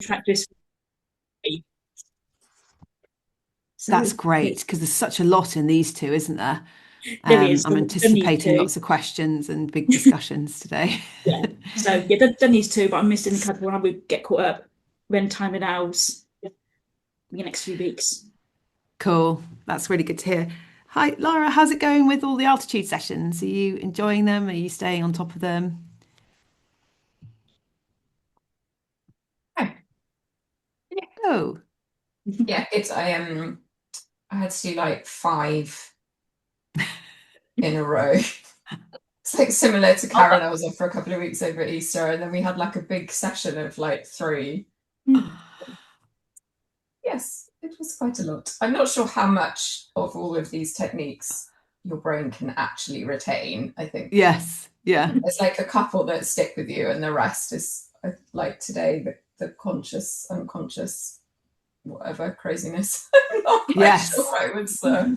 track this week. That's So great because there's such a lot in these two, isn't there? there is I'm done these anticipating two. lots of questions and big discussions today. Yeah. So yeah, done these two, but I'm missing a couple when we get caught up when time allows in the next few weeks. Cool. That's really good to hear. Hi, Laura. How's it going with all the altitude sessions? Are you enjoying them? Are you staying on top of them? Oh, Oh, yeah, it's I had to do like five in a row. It's like similar to Karen. I was off for a couple of weeks over Easter, and then we had like a big session of like three. Yes, it was quite a lot. I'm not sure how much of all of these techniques your brain can actually retain. I think yes. Yeah. there's like a couple that stick with you, and the rest is like today, the conscious, unconscious, whatever craziness. I'm not quite Yes. sure I was feeling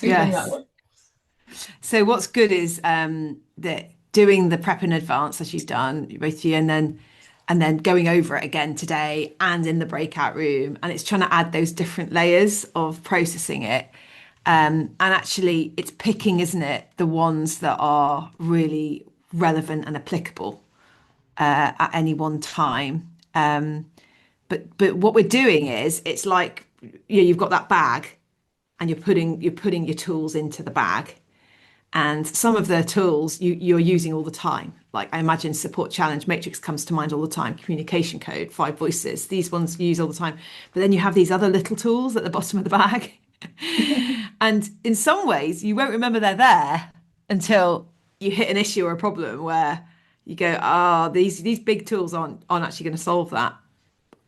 that Yes. one. So what's good is that doing the prep in advance as you've done, both of you, and then going over it again today and in the breakout room, and it's trying to add those different layers of processing it. And actually, it's picking, isn't it, the ones that are really relevant and applicable at any one time. But what we're doing is, it's like you've got that bag, and you're putting your tools into the bag, and some of the tools you're using all the time. Like I imagine support challenge matrix comes to mind all the time, communication code, five voices, these ones you use all the time. But then you have these other little tools at the bottom of the bag. And in some ways you won't remember they're there until you hit an issue or a problem where you go, oh, these big tools aren't actually going to solve that.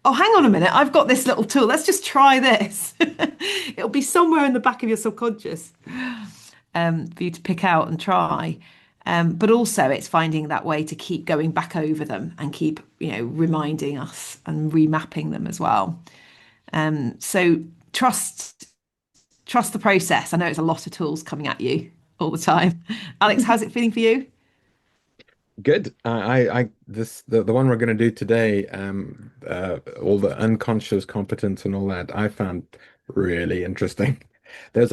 Oh, hang on a minute, I've got this little tool, let's just try this. It'll be somewhere in the back of your subconscious for you to pick out and try. But also, it's finding that way to keep going back over them and keep, reminding us and remapping them as well. So trust, trust the process. I know it's a lot of tools coming at you all the time. Alex, how's it feeling for you? Good. This the one we're going to do today, all the unconscious competence and all that, I found really interesting. Good.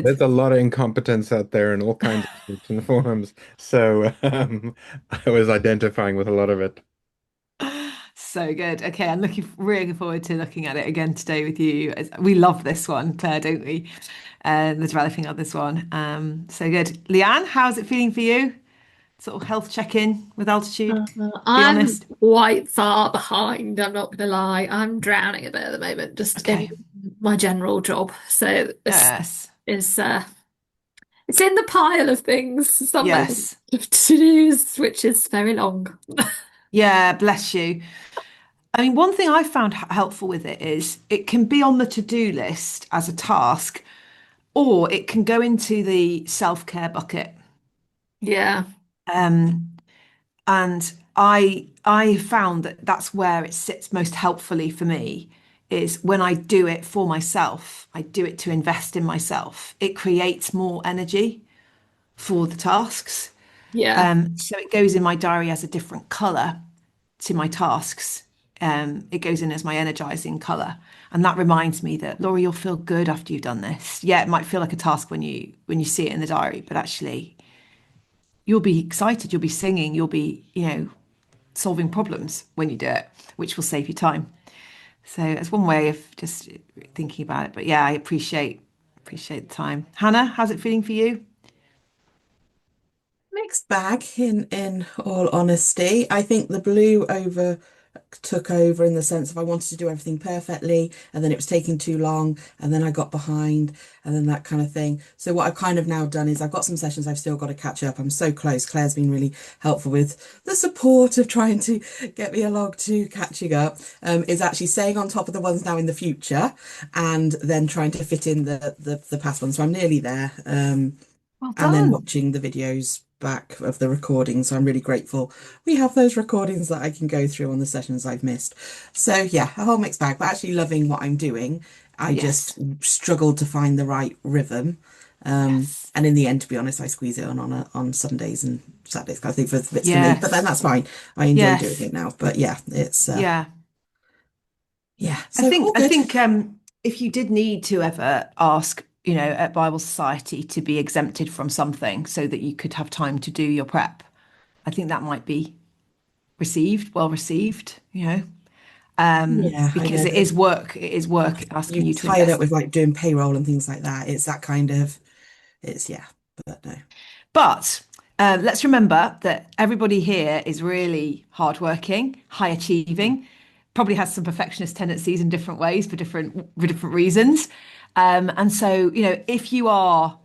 There's a lot of incompetence out there in all kinds of shapes and forms. So I was identifying with a lot of it. So good. Okay, I'm really forward to looking at it again today with you. We love this one, Claire, don't we? The developing of this one. So good. Leanne, how's it feeling for you? Sort of health check-in with altitude. Be I'm honest. quite far behind, I'm not gonna lie. I'm drowning a bit at the moment, just in Okay. my general job. So this Yes. is it's in the pile of things on my Yes. list of to-dos, which is very long. Yeah, bless you. I mean, one thing I found helpful with it is it can be on the to-do list as a task, or it can go into the self-care bucket. Yeah. And I found that that's where it sits most helpfully for me is when I do it for myself. I do it to invest in myself. It creates more energy for the tasks. Yeah. So it goes in my diary as a different color to my tasks. It goes in as my energizing color. And that reminds me that Laura, you'll feel good after you've done this. Yeah, it might feel like a task when you see it in the diary, but actually you'll be excited, you'll be singing, you'll be, solving problems when you do it, which will save you time. So it's one way of just thinking about it. But yeah, I appreciate the time. Hannah, how's it feeling for you? Mixed bag in all honesty. I think the blue over took over in the sense of I wanted to do everything perfectly and then it was taking too long and then I got behind and then that kind of thing. So what I've kind of now done is I've got some sessions I've still got to catch up. I'm so close. Claire's been really helpful with the support of trying to get me along to catching up. Is actually staying on top of the ones now in the future and then trying to fit in the past ones. So I'm nearly there. Well And then done. watching the videos back of the recordings. So I'm really grateful we have those recordings that I can go through on the sessions I've missed. So yeah, a whole mixed bag, but actually loving what I'm doing. I just Yes. struggled to find the right rhythm. Yes. And in the end, to be honest, I squeeze it on Sundays and Saturdays. I think for bits for me, but then Yes. that's fine. I enjoy doing Yes. it now. But yeah, it's Yeah. Yeah. I So all think I good. think if you did need to ever ask, at Bible Society to be exempted from something so that you could have time to do your prep, I think that might be well received, Yeah, I because know, it but is work. It is work asking you you to tie it up invest. with like doing payroll and things like that. It's that kind of, it's yeah, but no. But let's remember that everybody here is really hardworking, high achieving, probably has some perfectionist tendencies in different ways for different reasons. And so, if you are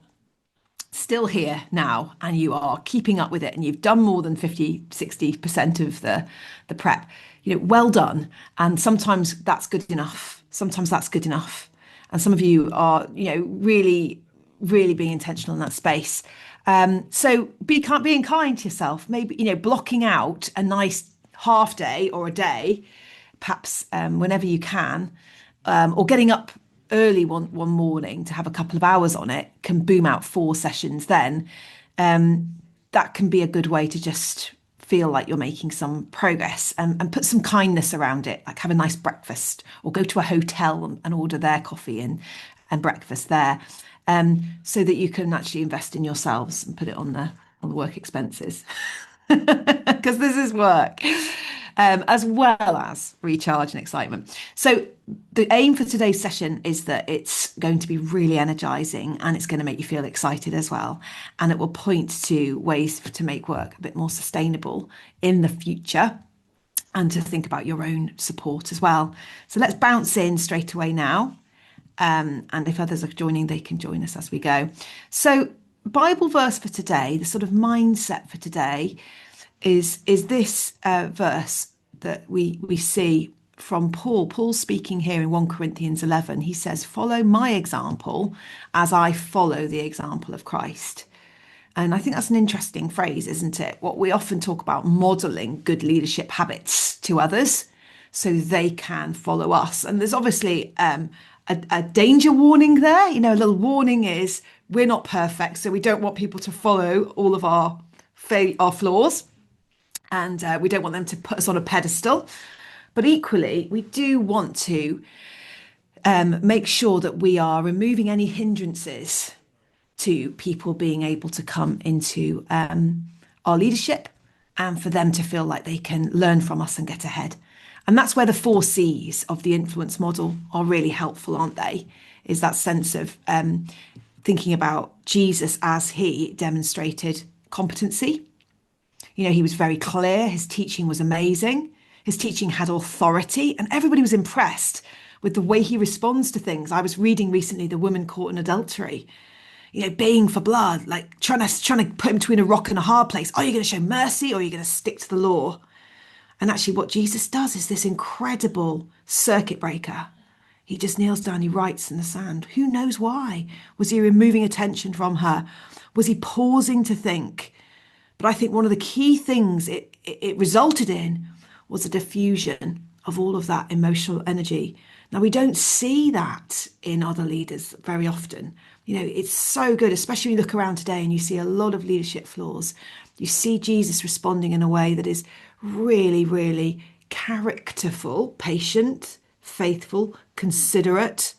still here now and you are keeping up with it and you've done more than 50, 60% of the prep, well done. And sometimes that's good enough. Sometimes that's good enough. And some of you are, really, really being intentional in that space. So being kind to yourself, maybe, blocking out a nice half day or a day, perhaps whenever you can, or getting up early one morning to have a couple of hours on it, can boom out 4 sessions then. That can be a good way to just feel like you're making some progress, and put some kindness around it, like have a nice breakfast or go to a hotel and order their coffee and breakfast there, so that you can actually invest in yourselves and put it on the work expenses. Because this is work, as well as recharge and excitement. So the aim for today's session is that it's going to be really energizing and it's going to make you feel excited as well. And it will point to ways to make work a bit more sustainable in the future, and to think about your own support as well. So let's bounce in straight away now. And if others are joining, they can join us as we go. So, Bible verse for today, the sort of mindset for today, is this verse that we see from Paul. Paul's speaking here in 1 Corinthians 11. He says, "Follow my example as I follow the example of Christ." And I think that's an interesting phrase, isn't it? What we often talk about, modeling good leadership habits to others so they can follow us. And there's obviously a danger warning there. A little warning is we're not perfect, so we don't want people to follow all of our flaws, and we don't want them to put us on a pedestal. But equally, we do want to make sure that we are removing any hindrances to people being able to come into our leadership, and for them to feel like they can learn from us and get ahead. And that's where the 4 C's of the influence model are really helpful, aren't they? Is that sense of thinking about Jesus as he demonstrated competency. He was very clear. His teaching was amazing. His teaching had authority, and everybody was impressed with the way he responds to things. I was reading recently the woman caught in adultery, baying for blood, like trying to put him between a rock and a hard place. Are you going to show mercy, or are you going to stick to the law? And actually what Jesus does is this incredible circuit breaker. He just kneels down, he writes in the sand. Who knows why? Was he removing attention from her? Was he pausing to think? But I think one of the key things it resulted in was a diffusion of all of that emotional energy. Now, we don't see that in other leaders very often. It's so good, especially when you look around today and you see a lot of leadership flaws. You see Jesus responding in a way that is really, really characterful, patient, faithful, considerate,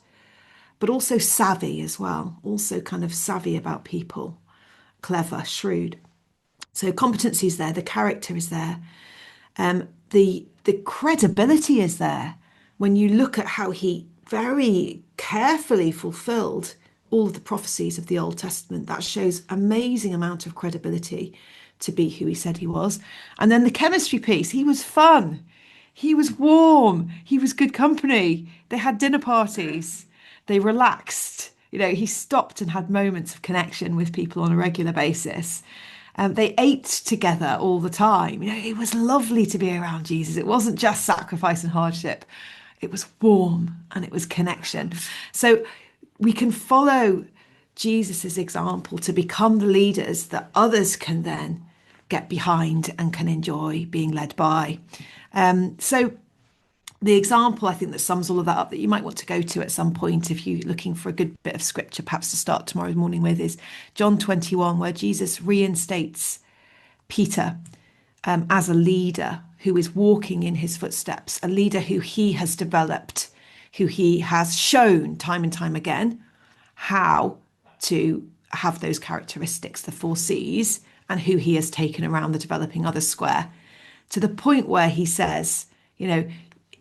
but also savvy as well. Also kind of savvy about people, clever, shrewd. So competency is there, the character is there, the credibility is there. When you look at how he very carefully fulfilled all of the prophecies of the Old Testament, that shows amazing amount of credibility to be who he said he was. And then the chemistry piece, he was fun, he was warm, he was good company. They had dinner parties, they relaxed. He stopped and had moments of connection with people on a regular basis. They ate together all the time. It was lovely to be around Jesus. It wasn't just sacrifice and hardship. It was warm and it was connection. So we can follow Jesus's example to become the leaders that others can then get behind and can enjoy being led by. So the example, I think, that sums all of that up, that you might want to go to at some point if you're looking for a good bit of scripture perhaps to start tomorrow morning with, is John 21, where Jesus reinstates Peter as a leader who is walking in his footsteps, a leader who he has developed, who he has shown time and time again how to have those characteristics, the 4 Cs, and who he has taken around the developing others square to the point where he says, you know,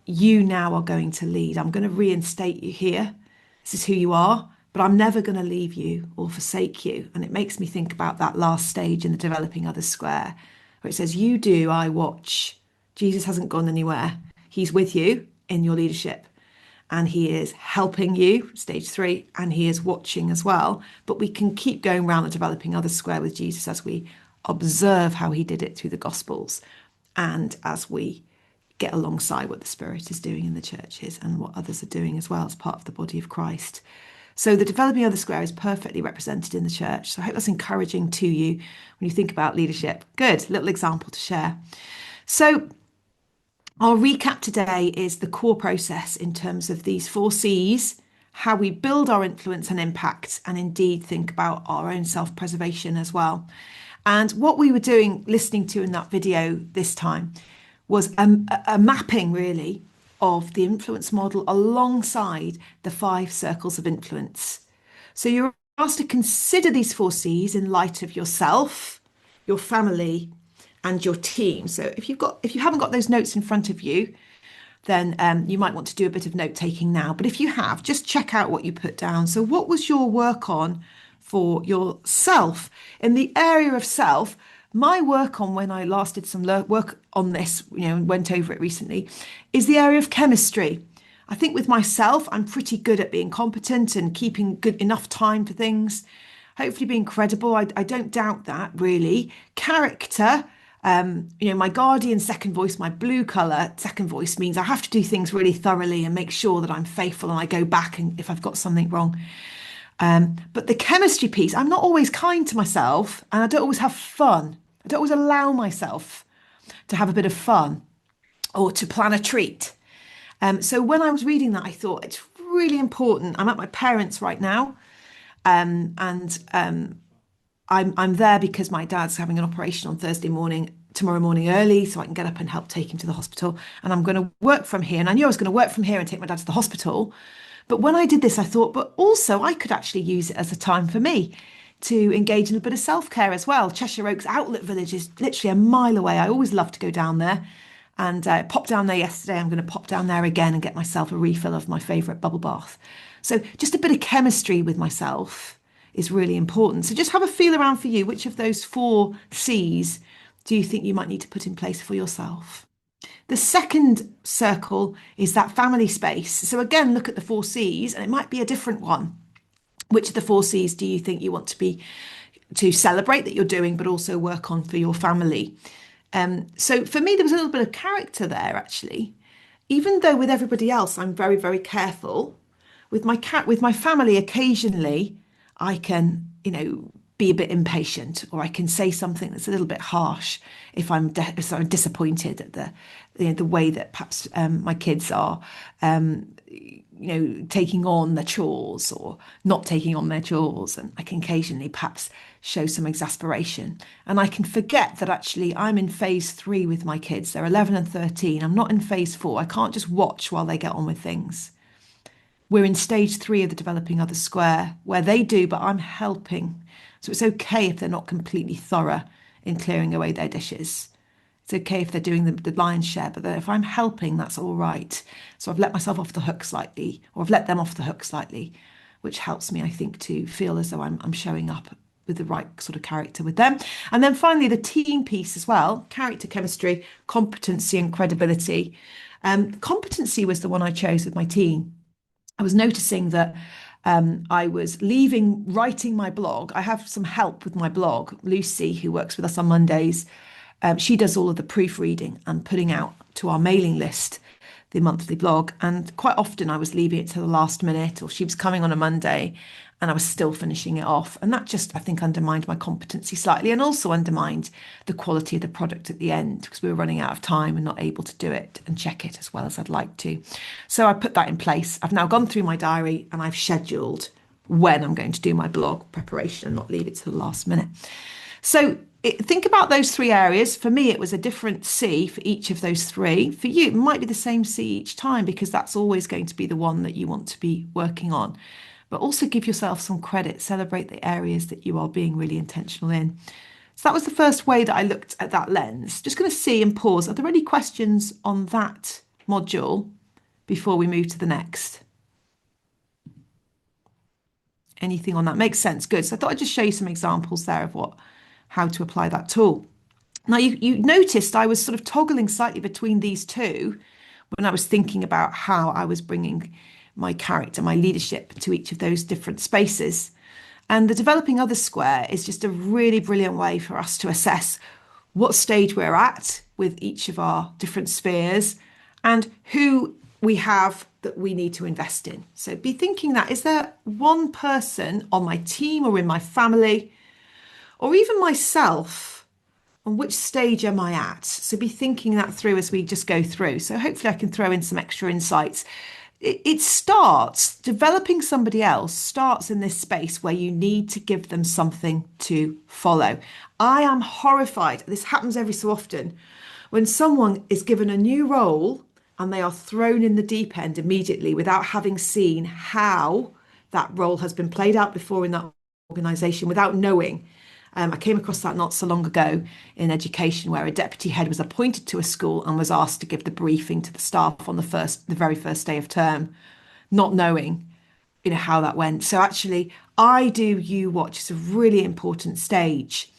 you now are going to lead. I'm going to reinstate you here. This is who you are, but I'm never going to leave you or forsake you. And it makes me think about that last stage in the developing others square, where it says, you do, I watch. Jesus hasn't gone anywhere. He's with you in your leadership. And he is helping you, stage 3, and he is watching as well. But we can keep going around the developing others square with Jesus as we observe how he did it through the Gospels and as we get alongside what the Spirit is doing in the churches and what others are doing as well as part of the body of Christ. So the developing others square is perfectly represented in the church. So I hope that's encouraging to you when you think about leadership. Good, little example to share. So our recap today is the core process in terms of these 4 Cs, how we build our influence and impact, and indeed think about our own self-preservation as well. And what we were doing, listening to in that video this time, was a mapping really of the influence model alongside the 5 circles of influence. So you're asked to consider these 4 Cs in light of yourself, your family, and your team. So if you haven't got those notes in front of you, then you might want to do a bit of note taking now. But if you have, just check out what you put down. So what was your work on for yourself? In the area of self, my work on when I last did some work on this, and went over it recently, is the area of chemistry. I think with myself, I'm pretty good at being competent and keeping good enough time for things, hopefully being credible. I don't doubt that really. Character, my guardian second voice, my blue colour second voice means I have to do things really thoroughly and make sure that I'm faithful and I go back and if I've got something wrong. But the chemistry piece, I'm not always kind to myself and I don't always have fun. I don't always allow myself to have a bit of fun or to plan a treat. So when I was reading that, I thought it's really important. I'm at my parents' right now, and I'm there because my dad's having an operation on tomorrow morning early, so I can get up and help take him to the hospital. And I'm going to work from here. And I knew I was going to work from here and take my dad to the hospital. But when I did this, I thought, but also I could actually use it as a time for me to engage in a bit of self-care as well. Cheshire Oaks Outlet Village is literally a mile away. I always love to go down there. And popped down there yesterday. I'm going to pop down there again and get myself a refill of my favourite bubble bath. So just a bit of chemistry with myself is really important. So just have a feel around for you. Which of those 4 Cs do you think you might need to put in place for yourself? The second circle is that family space. So again, look at the 4 Cs and it might be a different one. Which of the 4 Cs do you think you want to celebrate that you're doing, but also work on for your family? So for me, there was a little bit of character there, actually. Even though with everybody else, I'm very, very careful. With my family, occasionally, I can, be a bit impatient, or I can say something that's a little bit harsh if I'm disappointed at the way that perhaps my kids are, taking on their chores or not taking on their chores, and I can occasionally perhaps show some exasperation. And I can forget that actually I'm in phase 3 with my kids. They're 11 and 13. I'm not in phase 4. I can't just watch while they get on with things. We're in stage 3 of the developing others square, where they do, but I'm helping. So it's okay if they're not completely thorough in clearing away their dishes. It's okay if they're doing the lion's share, but if I'm helping, that's all right. So I've let myself off the hook slightly, or I've let them off the hook slightly, which helps me, I think, to feel as though I'm showing up with the right sort of character with them. And then finally, the team piece as well, character, chemistry, competency and credibility. Competency was the one I chose with my team. I was noticing that I was writing my blog. I have some help with my blog. Lucy, who works with us on Mondays, she does all of the proofreading and putting out to our mailing list the monthly blog. And quite often I was leaving it to the last minute, or she was coming on a Monday and I was still finishing it off. And that just, I think, undermined my competency slightly, and also undermined the quality of the product at the end, because we were running out of time and not able to do it and check it as well as I'd like to. So I put that in place. I've now gone through my diary and I've scheduled when I'm going to do my blog preparation and not leave it to the last minute. So think about those three areas. For me, it was a different C for each of those three. For you, it might be the same C each time because that's always going to be the one that you want to be working on. But also give yourself some credit, celebrate the areas that you are being really intentional in. So that was the first way that I looked at that lens. Just going to see and pause. Are there any questions on that module before we move to the next? Anything on that makes sense? Good. So I thought I'd just show you some examples there of how to apply that tool. Now you noticed I was sort of toggling slightly between these two when I was thinking about how I was bringing my character, my leadership to each of those different spaces. And the developing others square is just a really brilliant way for us to assess what stage we're at with each of our different spheres and who we have that we need to invest in. So be thinking that, is there one person on my team or in my family or even myself, on which stage am I at? So be thinking that through as we just go through. So hopefully I can throw in some extra insights. It starts, developing somebody else starts in this space where you need to give them something to follow. I am horrified. This happens every so often when someone is given a new role and they are thrown in the deep end immediately without having seen how that role has been played out before in that organisation, without knowing. I came across that not so long ago in education, where a deputy head was appointed to a school and was asked to give the briefing to the staff on the very first day of term, not knowing, how that went. So actually, I do you watch is a really important stage.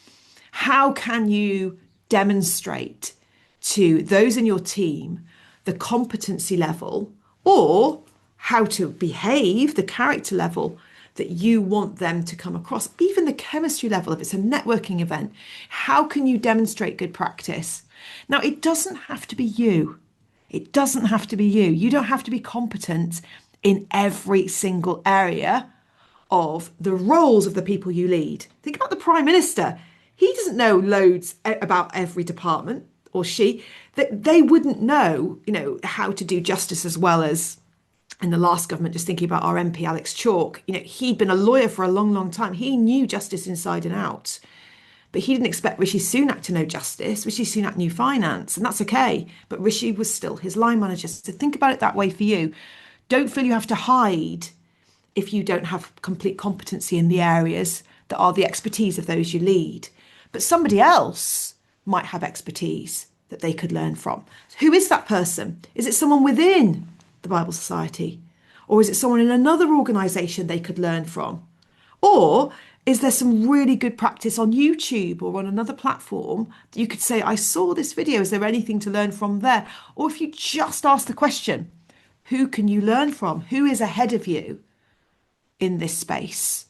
How can you demonstrate to those in your team the competency level or how to behave, the character level that you want them to come across, even the chemistry level, if it's a networking event, how can you demonstrate good practice? Now, it doesn't have to be you. It doesn't have to be you. You don't have to be competent in every single area of the roles of the people you lead. Think about the Prime Minister. He doesn't know loads about every department, or she, that they wouldn't know, how to do justice as well as in the last government. Just thinking about our MP, Alex Chalk, he'd been a lawyer for a long, long time. He knew justice inside and out, but he didn't expect Rishi Sunak to know justice. Rishi Sunak knew finance, and that's okay. But Rishi was still his line manager. So think about it that way for you. Don't feel you have to hide if you don't have complete competency in the areas that are the expertise of those you lead. But somebody else might have expertise that they could learn from. Who is that person? Is it someone within the Bible Society? Or is it someone in another organisation they could learn from? Or is there some really good practice on YouTube or on another platform that you could say, I saw this video, is there anything to learn from there? Or if you just ask the question, who can you learn from? Who is ahead of you in this space?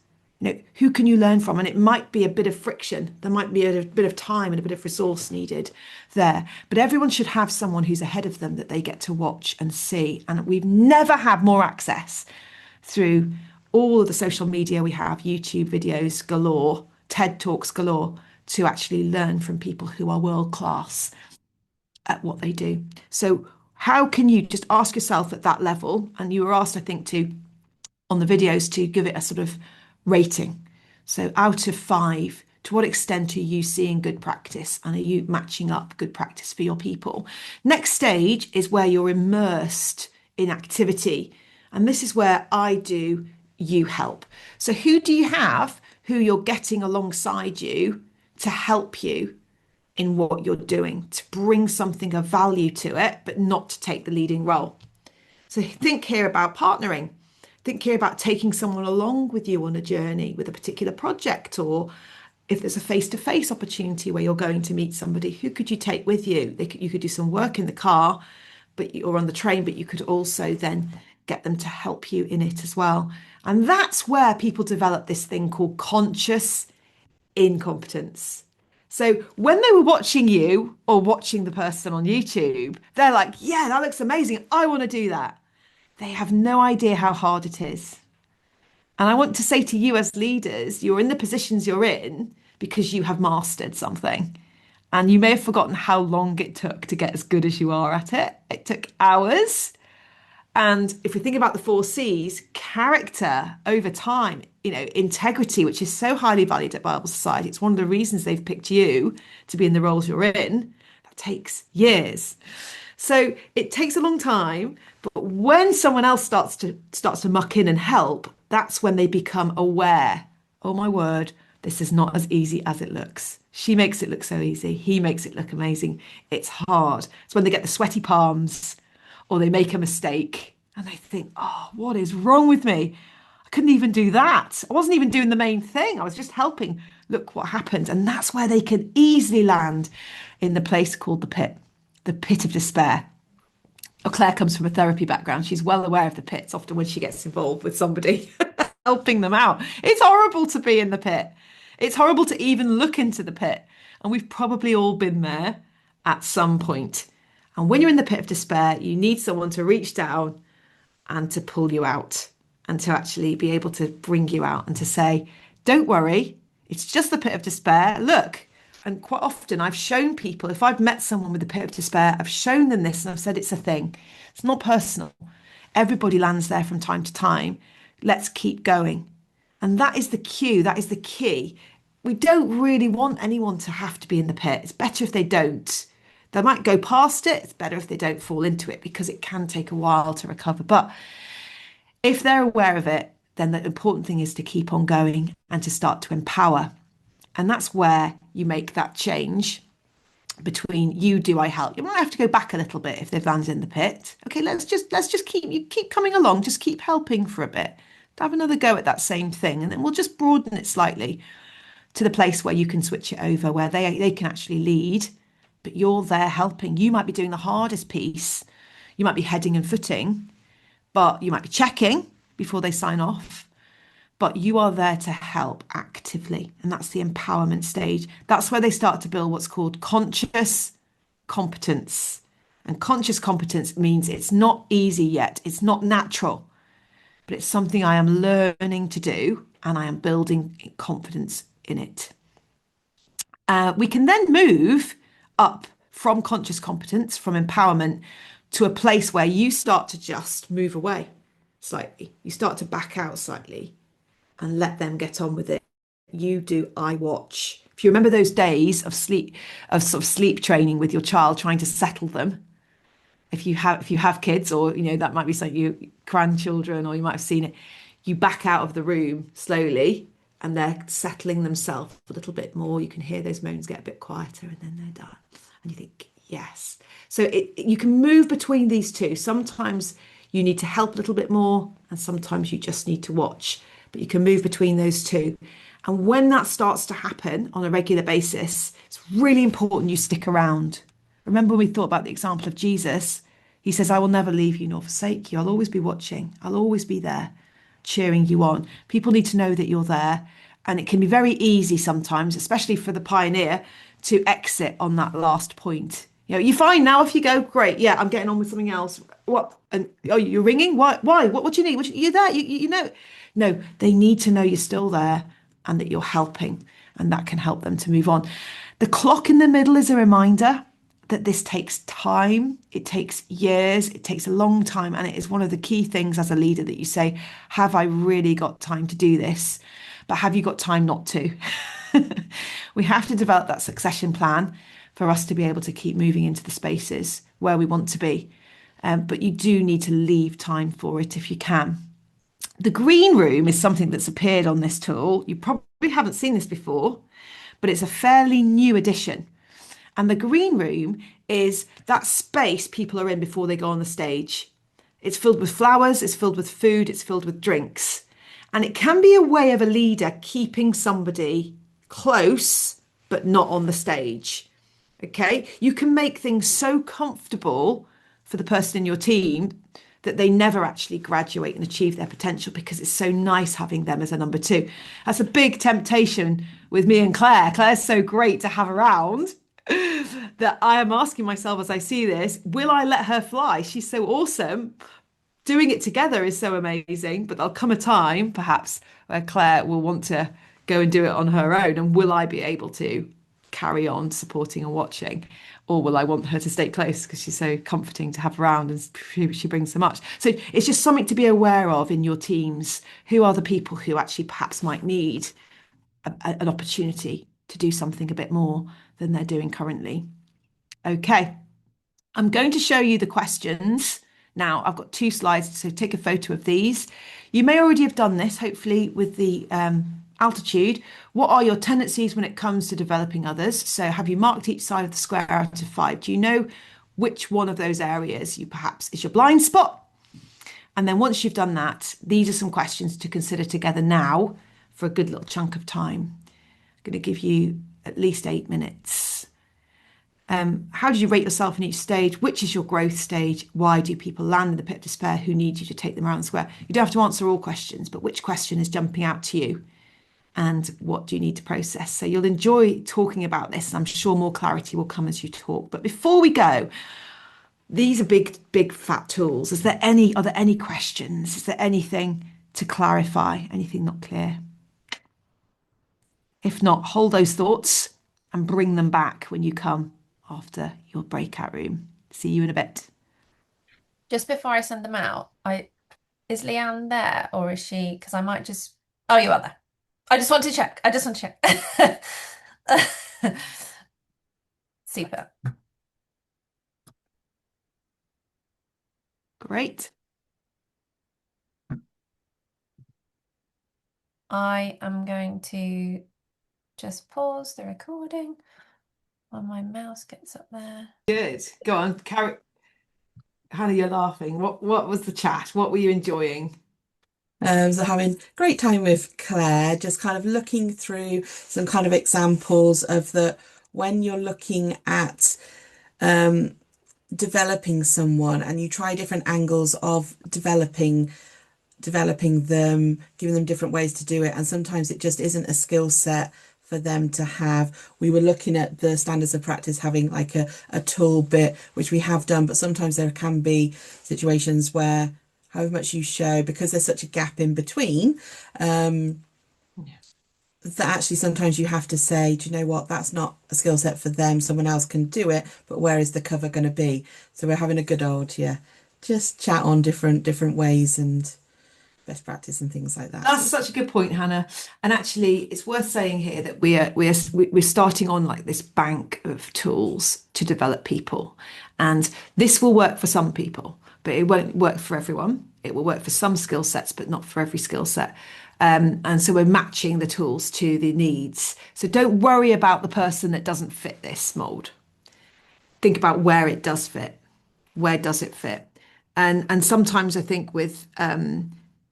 Who can you learn from? And it might be a bit of friction. There might be a bit of time and a bit of resource needed there. But everyone should have someone who's ahead of them that they get to watch and see. And we've never had more access through all of the social media we have, YouTube videos galore, TED Talks galore, to actually learn from people who are world class at what they do. So how can you just ask yourself at that level? And you were asked, I think, on the videos to give it a sort of rating. So out of 5, to what extent are you seeing good practice and are you matching up good practice for your people? Next stage is where you're immersed in activity. And this is where I do you help. So who do you have who you're getting alongside you to help you in what you're doing, to bring something of value to it, but not to take the leading role? So think here about partnering. Think here about taking someone along with you on a journey with a particular project, or if there's a face-to-face opportunity where you're going to meet somebody, who could you take with you? You could do some work in the car, or on the train, but you could also then get them to help you in it as well. And that's where people develop this thing called conscious incompetence. So when they were watching you or watching the person on YouTube, they're like, yeah, that looks amazing. I want to do that. They have no idea how hard it is. And I want to say to you as leaders, you're in the positions you're in because you have mastered something. And you may have forgotten how long it took to get as good as you are at it. It took hours. And if we think about the four C's, character over time, integrity, which is so highly valued at Bible Society, it's one of the reasons they've picked you to be in the roles you're in. That takes years. So it takes a long time, but when someone else starts to muck in and help, that's when they become aware. Oh my word, this is not as easy as it looks. She makes it look so easy. He makes it look amazing. It's hard. It's when they get the sweaty palms or they make a mistake and they think, oh, what is wrong with me? I couldn't even do that. I wasn't even doing the main thing. I was just helping. Look what happened. And that's where they can easily land in the place called the pit of despair. Oh, Claire comes from a therapy background. She's well aware of the pits often when she gets involved with somebody, helping them out. It's horrible to be in the pit. It's horrible to even look into the pit. And we've probably all been there at some point. And when you're in the pit of despair, you need someone to reach down and to pull you out and to actually be able to bring you out and to say, don't worry, it's just the pit of despair. Look. And quite often I've shown people, if I've met someone with a pit of despair, I've shown them this and I've said it's a thing. It's not personal. Everybody lands there from time to time. Let's keep going. And that is the cue. That is the key. We don't really want anyone to have to be in the pit. It's better if they don't. They might go past it. It's better if they don't fall into it because it can take a while to recover. But if they're aware of it, then the important thing is to keep on going and to start to empower. And that's where you make that change between you, do I help? You might have to go back a little bit if they've landed in the pit. Okay, let's just keep coming along, just keep helping for a bit. Have another go at that same thing, and then we'll just broaden it slightly to the place where you can switch it over, where they can actually lead, but you're there helping. You might be doing the hardest piece. You might be heading and footing, but you might be checking before they sign off. But you are there to help actively. And that's the empowerment stage. That's where they start to build what's called conscious competence. And conscious competence means it's not easy yet. It's not natural, but it's something I am learning to do and I am building confidence in it. We can then move up from conscious competence, from empowerment, to a place where you start to just move away slightly. You start to back out slightly and let them get on with it. You do, I watch. If you remember those days of sleep, of sort of sleep training with your child, trying to settle them. If you have kids, or that might be something you grandchildren, or you might have seen it. You back out of the room slowly, and they're settling themselves a little bit more. You can hear those moans get a bit quieter, and then they're done. And you think, yes. So you can move between these two. Sometimes you need to help a little bit more, and sometimes you just need to watch. But you can move between those two. And when that starts to happen on a regular basis, it's really important you stick around. Remember when we thought about the example of Jesus? He says, I will never leave you nor forsake you. I'll always be watching. I'll always be there, cheering you on. People need to know that you're there. And it can be very easy sometimes, especially for the pioneer, to exit on that last point. You're fine now if you go, great. Yeah, I'm getting on with something else. What? And you're ringing? Why? What do you need? You're there. You know. No, they need to know you're still there and that you're helping, and that can help them to move on. The clock in the middle is a reminder that this takes time. It takes years. It takes a long time. And it is one of the key things as a leader that you say, have I really got time to do this? But have you got time not to? We have to develop that succession plan for us to be able to keep moving into the spaces where we want to be. But you do need to leave time for it if you can. The green room is something that's appeared on this tool. You probably haven't seen this before, but it's a fairly new addition. And the green room is that space people are in before they go on the stage. It's filled with flowers, it's filled with food, it's filled with drinks. And it can be a way of a leader keeping somebody close, but not on the stage. Okay, you can make things so comfortable for the person in your team that they never actually graduate and achieve their potential because it's so nice having them as a number two. That's a big temptation with me and Claire. Claire's so great to have around that I am asking myself as I see this, will I let her fly? She's so awesome. Doing it together is so amazing, but there'll come a time perhaps where Claire will want to go and do it on her own. And will I be able to carry on supporting and watching, or will I want her to stay close because she's so comforting to have around and she brings so much. So it's just something to be aware of in your teams. Who are the people who actually perhaps might need an opportunity to do something a bit more than they're doing currently? Okay, I'm going to show you the questions now. I've got 2 slides, so take a photo of these. You may already have done this, hopefully, with the altitude. What are your tendencies when it comes to developing others? So have you marked each side of the square out of 5? Do you know which one of those areas you perhaps is your blind spot? And then once you've done that, these are some questions to consider together now for a good little chunk of time. I'm going to give you at least 8 minutes. How did you rate yourself in each stage? Which is your growth stage? Why do people land in the pit of despair? Who need you to take them around the square? You don't have to answer all questions, but which question is jumping out to you? And what do you need to process? So you'll enjoy talking about this. I'm sure more clarity will come as you talk. But before we go, these are big, big fat tools. Are there any questions? Is there anything to clarify? Anything not clear? If not, hold those thoughts and bring them back when you come after your breakout room. See you in a bit. Just before I send them out, is Leanne there or is she? Because I might just. Oh, you are there. I just want to check. Super. Great. I am going to just pause the recording while my mouse gets up there. Good. Go on, carry. Hannah, you're laughing. What was the chat? What were you enjoying? So having great time with Claire, just kind of looking through some kind of examples of when you're looking at developing someone and you try different angles of developing them, giving them different ways to do it. And sometimes it just isn't a skill set for them to have. We were looking at the standards of practice having like a tool bit, which we have done, but sometimes there can be situations where however much you show, because there's such a gap in between, that actually sometimes you have to say, do you know what, that's not a skill set for them, someone else can do it, but where is the cover going to be? So we're having a good old, just chat on different ways and best practice and things like that. That's such a good point, Hannah. And actually, it's worth saying here that we're starting on like this bank of tools to develop people, and this will work for some people, but it won't work for everyone. It will work for some skill sets, but not for every skill set. And so we're matching the tools to the needs. So don't worry about the person that doesn't fit this mold. Think about where it does fit. Where does it fit? And sometimes I think with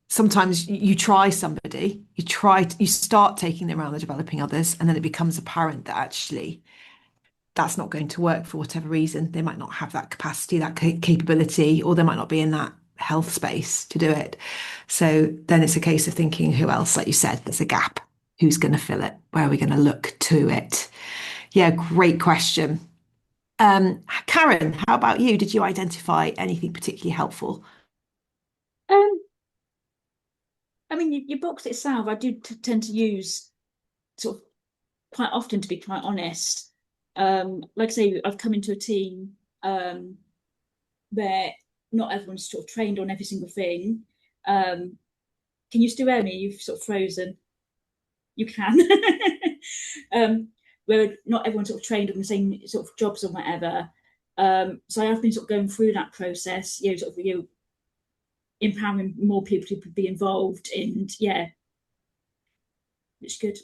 sometimes you try somebody, you start taking them around the developing others, and then it becomes apparent that actually that's not going to work for whatever reason. They might not have that capacity, that capability, or they might not be in that health space to do it. So then it's a case of thinking who else, like you said, there's a gap. Who's going to fill it? Where are we going to look to it? Yeah, great question. Karen, how about you? Did you identify anything particularly helpful? I mean, your box itself, I do tend to use sort of quite often, to be quite honest. Like I say, I've come into a team where not everyone's sort of trained on every single thing. Can you still hear me? You've sort of frozen. You can. Where not everyone's sort of trained on the same sort of jobs or whatever. So I have been sort of going through that process, empowering more people to be involved, and it's good.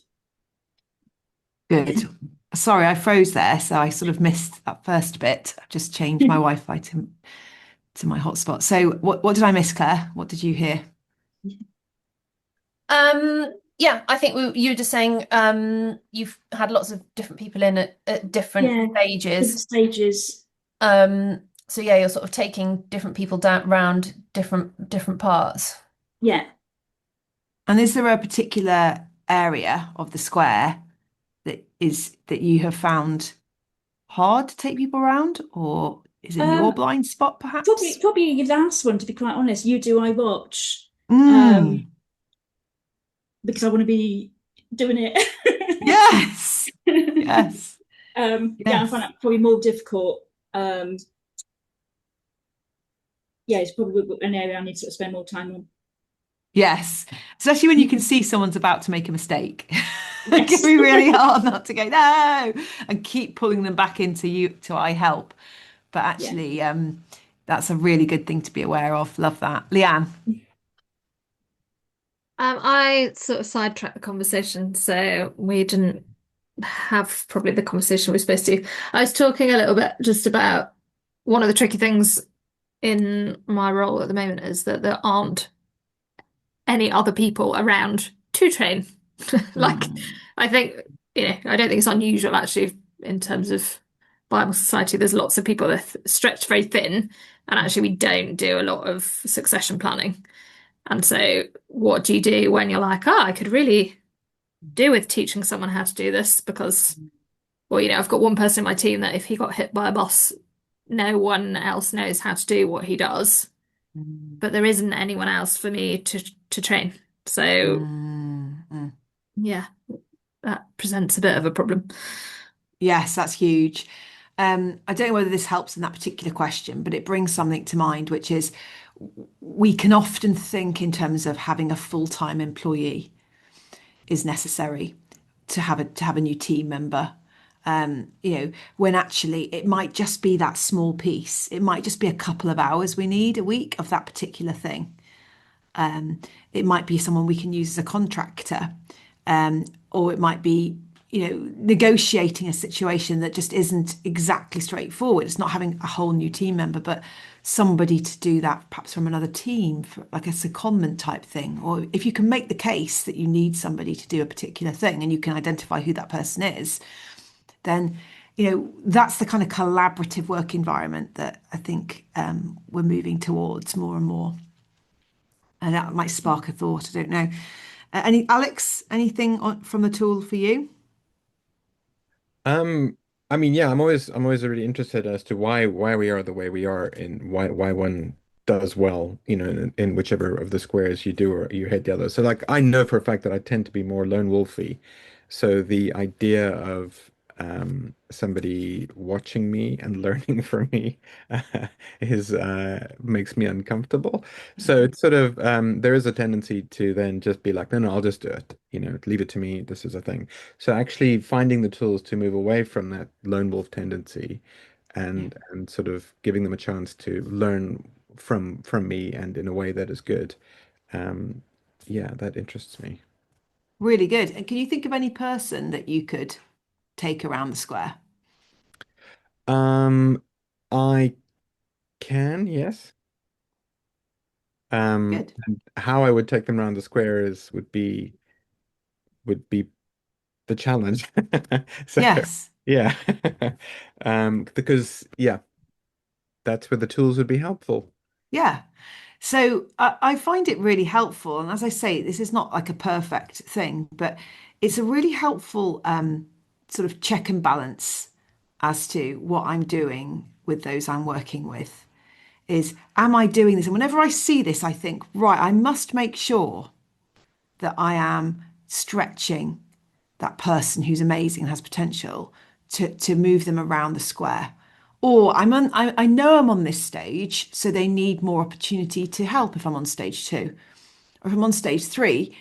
Good. Sorry, I froze there, so I sort of missed that first bit. I've just changed my Wi-Fi to my hotspot. So what did I miss, Claire? What did you hear? Yeah, I think you were just saying you've had lots of different people in at different stages. So yeah, you're sort of taking different people down around different parts. Yeah. And is there a particular area of the square that you have found hard to take people around, or is it your blind spot perhaps? Probably your last one, to be quite honest. You do, I watch. Because I want to be doing it. Yes. Yes. Yeah, I find Yes. that probably more difficult. Yeah, it's probably an area I need to sort of spend more time on. Yes, especially when you can see someone's about to make a mistake. It can Yes. be really hard not to go no and keep pulling them back into you to I help. But Yeah. actually, that's a really good thing to be aware of. Love that. Leanne. I sort of sidetracked the conversation, so we didn't have probably the conversation we are supposed to. I was talking a little bit just about one of the tricky things in my role at the moment is that there aren't any other people around to train. Like, Mm, I think, I don't think it's unusual actually in terms of Bible Society. There's lots of people that are stretched very thin, and actually, we don't do a lot of succession planning. And so, what do you do when you're like, oh, I could really do with teaching someone how to do this? Because, well, I've got one person in my team that if he got hit by a bus, no one else knows how to do what he does, mm, but there isn't anyone else for me to train. So, mm. yeah, that presents a bit of a problem. Yes, that's huge. I don't know whether this helps in that particular question, but it brings something to mind, which is we can often think in terms of having a full-time employee is necessary to have a new team member. When actually it might just be that small piece. It might just be a couple of hours we need a week of that particular thing. It might be someone we can use as a contractor, or it might be, negotiating a situation that just isn't exactly straightforward. It's not having a whole new team member, but somebody to do that perhaps from another team, for like a secondment type thing. Or if you can make the case that you need somebody to do a particular thing and you can identify who that person is, then that's the kind of collaborative work environment that I think we're moving towards more and more. And that might spark a thought. I don't know. Alex, anything from the tool for you? Um, I mean, yeah, I'm always really interested as to why we are the way we are and why one does well, in whichever of the squares you do or you hit the other. So like I know for a fact that I tend to be more lone wolfy. So the idea of somebody watching me and learning from me is makes me uncomfortable. So it's sort of there is a tendency to then just be like, no, no, I'll just do it. Leave it to me. This is a thing. So actually finding the tools to move away from that lone wolf tendency Yeah. and sort of giving them a chance to learn from me and in a way that is good. Um, yeah, that interests me. Really good. And can you think of any person that you could take around the square? Um, I can, yes. Good. And how I would take them around the square is would be the challenge. So Yes. yeah. Because yeah, that's where the tools would be helpful. Yeah. So I find it really helpful. And as I say, this is not like a perfect thing, but it's a really helpful sort of check and balance as to what I'm doing with those I'm working with. Is am I doing this? And whenever I see this, I think, right, I must make sure that I am stretching that person who's amazing and has potential to move them around the square. Or I know I'm on this stage, so they need more opportunity to help if I'm on stage two. Or if I'm on stage three,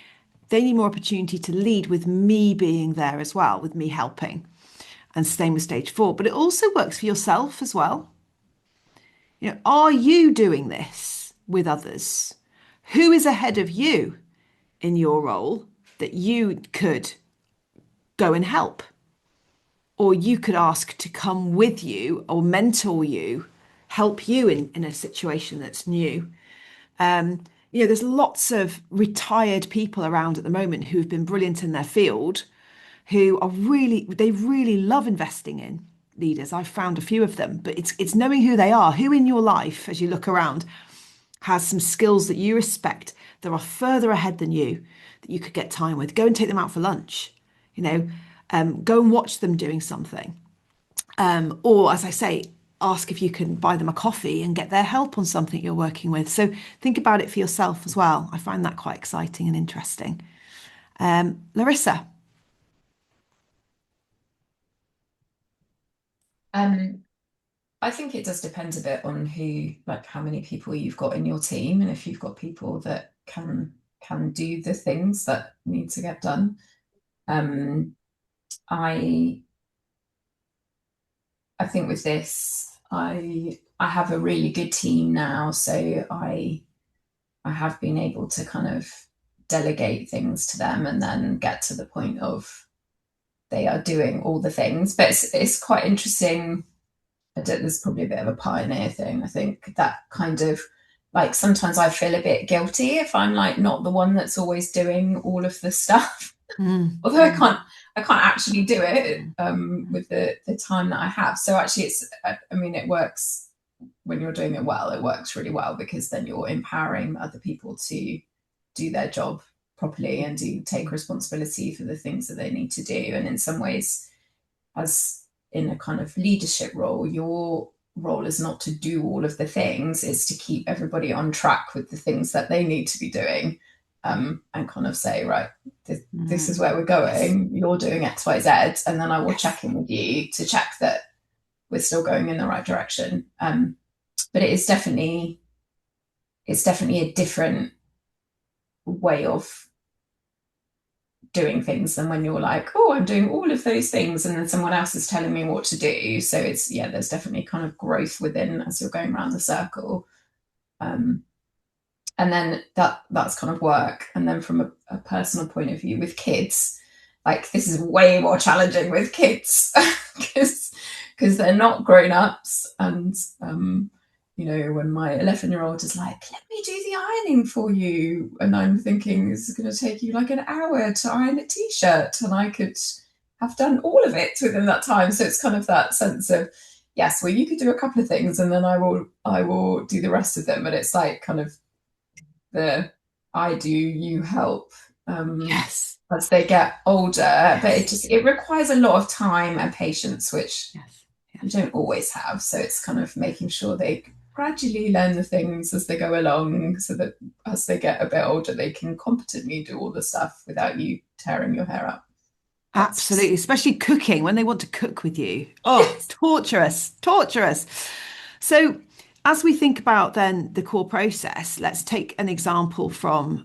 they need more opportunity to lead with me being there as well, with me helping. And same with stage four. But it also works for yourself as well. Are you doing this with others? Who is ahead of you in your role that you could go and help? Or you could ask to come with you or mentor you, help you in a situation that's new. There's lots of retired people around at the moment who've been brilliant in their field, they really love investing in leaders. I've found a few of them, but it's knowing who they are, who in your life, as you look around, has some skills that you respect that are further ahead than you that you could get time with. Go and take them out for lunch, you know, go and watch them doing something. Or, as I say, ask if you can buy them a coffee and get their help on something you're working with. So think about it for yourself as well. I find that quite exciting and interesting. Larissa. Um, I think it does depend a bit on who, like how many people you've got in your team, and if you've got people that can do the things that need to get done. Um, I I think with this, I have a really good team now, so I have been able to kind of delegate things to them and then get to the point of they are doing all the things. But it's quite interesting. There's probably a bit of a pioneer thing. I think that kind of like sometimes I feel a bit guilty if I'm like not the one that's always doing all of the stuff. Although I can't actually do it with the time that I have. So actually, I mean, it works when you're doing it well. It works really well because then you're empowering other people to do their job properly and do take responsibility for the things that they need to do. And in some ways, as in a kind of leadership role, your role is not to do all of the things; it's to keep everybody on track with the things that they need to be doing. And kind of say, right, this is where we're going. You're doing X, Y, Z, and then I will check in with you to check that we're still going in the right direction. But it's definitely a different way of doing things than when you're like, oh, I'm doing all of those things, and then someone else is telling me what to do. So it's there's definitely kind of growth within as you're going around the circle. And then that's kind of work. And then from a personal point of view with kids, like this is way more challenging with kids because they're not grown-ups. And when my 11-year-old is like, let me do the ironing for you, and I'm thinking this is going to take you like an hour to iron a t-shirt, and I could have done all of it within that time. So it's kind of that sense of, yes, well, you could do a couple of things and then I will do the rest of them. But it's like kind of the I do, you help Yes. as they get older. But it requires a lot of time and patience, which you don't always have. So it's kind of making sure they gradually learn the things as they go along, so that as they get a bit older, they can competently do all the stuff without you tearing your hair out. Absolutely, especially cooking when they want to cook with you. Oh, torturous. So, as we think about then the core process, let's take an example from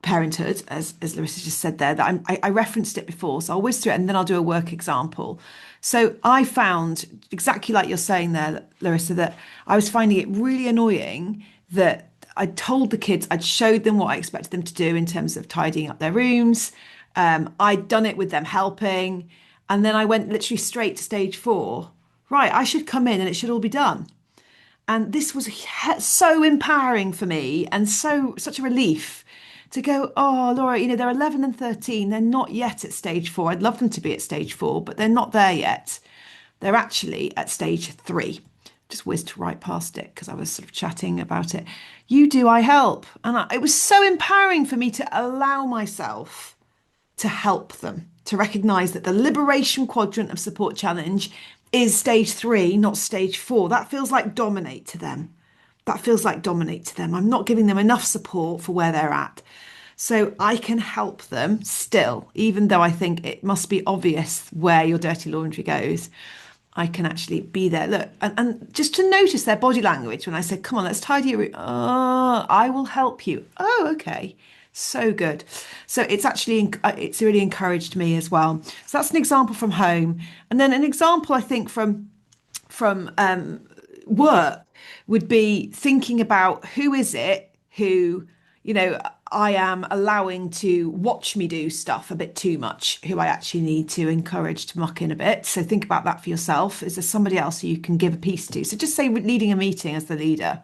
parenthood, as Larissa just said there, that I referenced it before, so I'll whiz through it and then I'll do a work example. So I found exactly like you're saying there, Larissa, that I was finding it really annoying that I told the kids, I'd showed them what I expected them to do in terms of tidying up their rooms. I'd done it with them helping, and then I went literally straight to stage 4. Right, I should come in and it should all be done. And this was so empowering for me and such a relief to go, oh, Laura, they're 11 and 13. They're not yet at stage 4. I'd love them to be at stage 4, but they're not there yet. They're actually at stage 3. Just whizzed right past it because I was sort of chatting about it. You do, I help. And it was so empowering for me to allow myself to help them, to recognize that the liberation quadrant of support challenge is stage 3, not stage 4. That feels like dominate to them. I'm not giving them enough support for where they're at. So I can help them still, even though I think it must be obvious where your dirty laundry goes. I can actually be there. Look, and just to notice their body language when I said, come on, let's tidy your room. Oh, I will help you. Oh, okay. So good. So it's really encouraged me as well. So that's an example from home. And then an example, I think, from work would be thinking about who is it who, I am allowing to watch me do stuff a bit too much, who I actually need to encourage to muck in a bit. So think about that for yourself. Is there somebody else who you can give a piece to? So just say leading a meeting as the leader,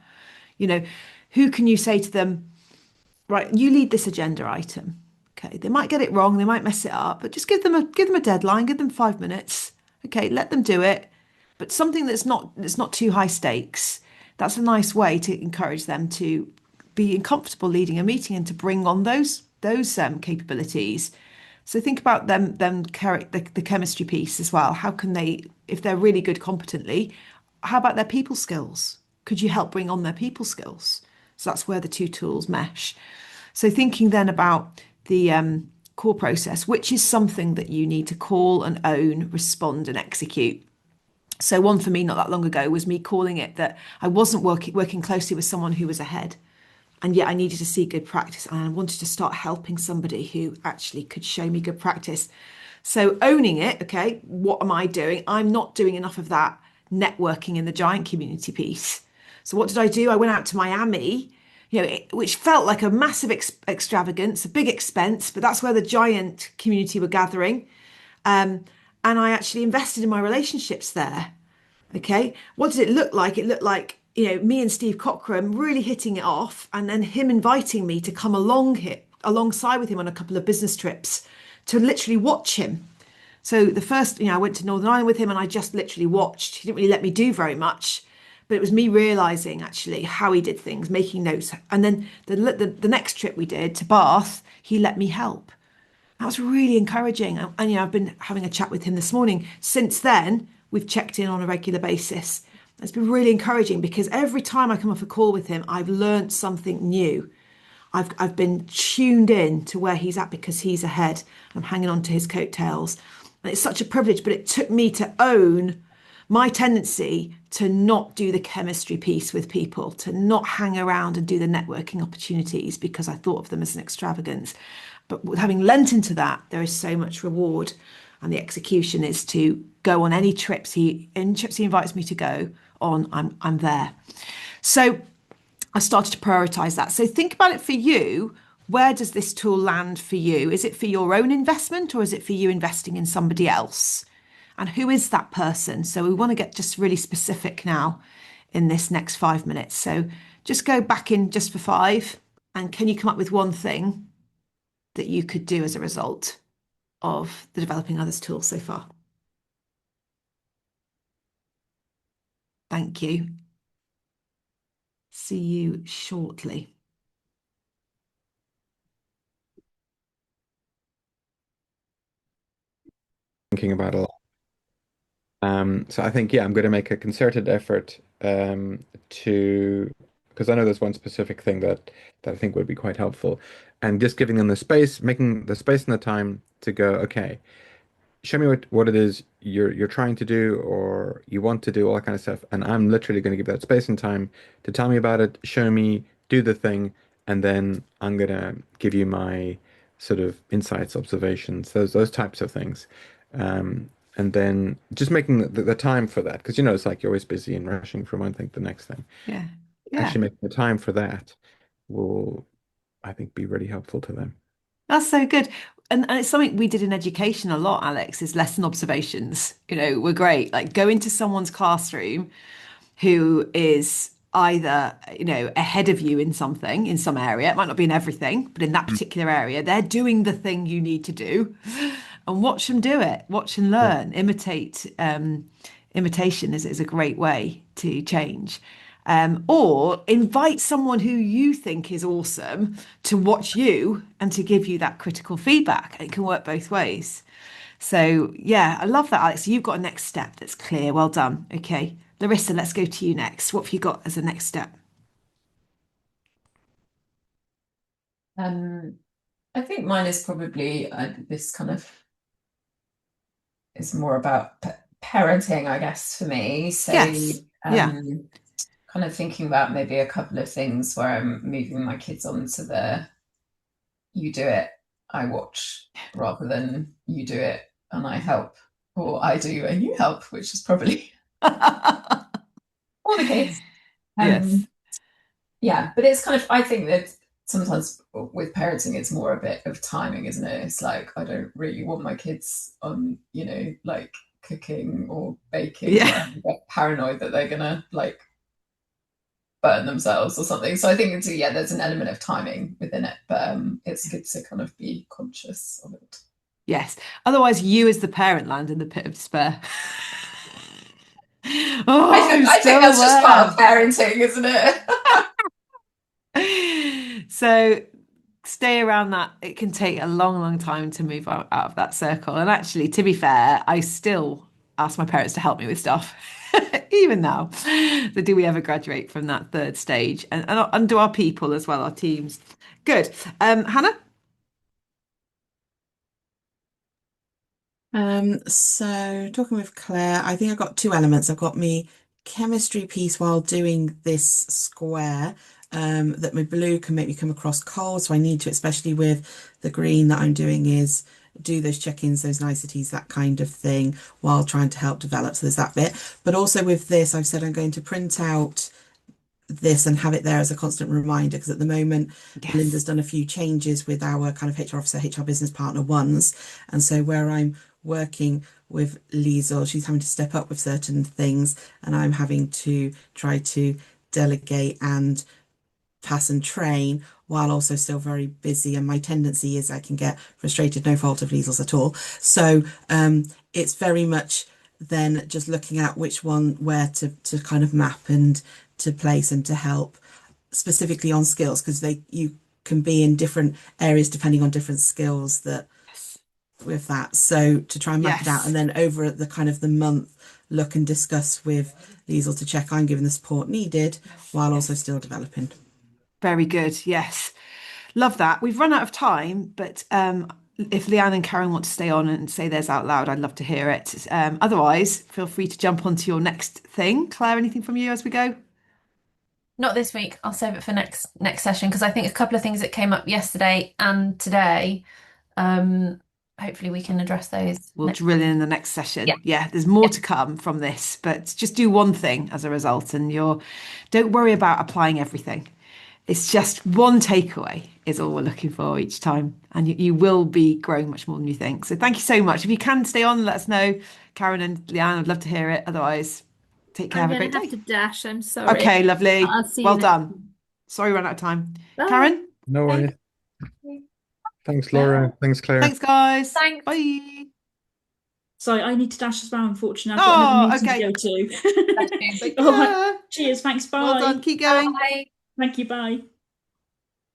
who can you say to them, right, you lead this agenda item. Okay, they might get it wrong, they might mess it up, but just give them a deadline, give them 5 minutes. Okay, let them do it. But something that's not too high stakes. That's a nice way to encourage them to be comfortable leading a meeting and to bring on those capabilities. So think about the chemistry piece as well. How can they, if they're really good competently, how about their people skills? Could you help bring on their people skills? So that's where the two tools mesh. So thinking then about the core process, which is something that you need to call and own, respond and execute. So one for me not that long ago was me calling it that I wasn't working closely with someone who was ahead. And yet I needed to see good practice and I wanted to start helping somebody who actually could show me good practice. So owning it, okay, what am I doing? I'm not doing enough of that networking in the giant community piece. So what did I do? I went out to Miami, which felt like a massive extravagance, a big expense, but that's where the giant community were gathering. And I actually invested in my relationships there. Okay. What did it look like? It looked like, me and Steve Cockram really hitting it off and then him inviting me to come alongside with him on a couple of business trips to literally watch him. So the first, I went to Northern Ireland with him and I just literally watched. He didn't really let me do very much, but it was me realizing actually how he did things, making notes. And then the next trip we did to Bath, he let me help. That was really encouraging. And I've been having a chat with him this morning. Since then, we've checked in on a regular basis. It's been really encouraging because every time I come off a call with him, I've learned something new. I've been tuned in to where he's at because he's ahead. I'm hanging on to his coattails. And it's such a privilege, but it took me to own my tendency to not do the chemistry piece with people, to not hang around and do the networking opportunities because I thought of them as an extravagance. But having lent into that, there is so much reward. And the execution is to go on any trips he invites me to go on, I'm there. So I started to prioritize that. So think about it for you. Where does this tool land for you? Is it for your own investment or is it for you investing in somebody else? And who is that person? So we want to get just really specific now in this next 5 minutes. So just go back in just for 5. And can you come up with one thing that you could do as a result of the Developing Others tool so far? Thank you. See you shortly. Thinking about a lot. So I think, yeah, I'm going to make a concerted effort to, because I know there's one specific thing that I think would be quite helpful, and just giving them the space, making the space and the time to go, okay, show me what it is you're trying to do or you want to do, all that kind of stuff. And I'm literally going to give that space and time to tell me about it, show me, do the thing, and then I'm gonna give you my sort of insights, observations, those types of things. And then just making the time for that, because it's like you're always busy and rushing from one thing to the next thing. Yeah. Yeah. Actually making the time for that will, I think, be really helpful to them. That's so good. And it's something we did in education a lot, Alex, is lesson observations. Were great. Like go into someone's classroom who is either, ahead of you in something, in some area. It might not be in everything, but in that particular area, they're doing the thing you need to do. And watch them do it. Watch and learn. Imitate. Imitation is a great way to change. Or invite someone who you think is awesome to watch you and to give you that critical feedback. It can work both ways. So yeah, I love that, Alex. You've got a next step that's clear. Well done. Okay. Larissa, let's go to you next. What have you got as a next step? I think mine is probably this kind of is more about parenting, I guess, for me. So Yes. Yeah. kind of thinking about maybe a couple of things where I'm moving my kids on to the you do it, I watch, rather than you do it and I help, or I do and you help, which is probably all the case. Yes. Yeah, but it's kind of, I think that sometimes with parenting, it's more a bit of timing, isn't it? It's like, I don't really want my kids on, like cooking or baking, Yeah. where I get paranoid that they're gonna like burn themselves or something. So I think there's an element of timing within it, but it's good to kind of be conscious of it. Yes. Otherwise, you as the parent land in the pit of despair. Oh, I think that's just part of parenting, isn't it? So stay around that. It can take a long, long time to move out of that circle. And actually, to be fair, I still ask my parents to help me with stuff, even now. So do we ever graduate from that third stage? And do our people as well, our teams. Good. Hannah? So talking with Claire, I think I've got two elements. I've got my chemistry piece while doing this square, that my blue can make me come across cold. So I need to, especially with the green that I'm doing, is do those check-ins, those niceties, that kind of thing, while trying to help develop. So there's that bit. But also with this, I've said I'm going to print out this and have it there as a constant reminder, because at the moment Belinda's Yes. done a few changes with our kind of HR officer, HR business partner ones, and so where I'm working with Liesel, she's having to step up with certain things, and I'm having to try to delegate and pass and train while also still very busy. And my tendency is I can get frustrated, no fault of Liesel's at all. So it's very much then just looking at which one where to kind of map and to place and to help specifically on skills, because they you can be in different areas depending on different skills that Yes. with that. So to try and map it out, and Yes. then over at the kind of the month look and discuss with Liesel to check I'm giving the support needed while also Yes. still developing. Very good. Yes. Love that. We've run out of time, but if Leanne and Karen want to stay on and say theirs out loud, I'd love to hear it. Otherwise, feel free to jump onto your next thing. Claire, anything from you as we go? Not this week. I'll save it for next session because I think a couple of things that came up yesterday and today. Um, hopefully we can address those We'll next. drill in the next Yeah. session. Yeah, there's more to come from this, but just do one thing as a result, and don't worry about applying everything. It's just one takeaway is all we're looking for each time, and you will be growing much more than you think. So thank you so much. If you can stay on, let us know, Karen and Leanne. I'd love to hear it. Otherwise, take care. I'm Have a gonna great have day. to dash. I'm sorry. Okay, lovely. I'll see you Well next done. time. Sorry, we ran out of time. Bye. Karen, No Thank worries. you. Thanks, Laura. Thanks, Claire. thanks, guys. Thanks. Bye. So I need to dash as well, unfortunately. I've got another Oh, meeting to okay. go Bless to. you. Take All right. care. Cheers. Thanks. Well done. Bye. Keep going. Bye. Thank you. Bye.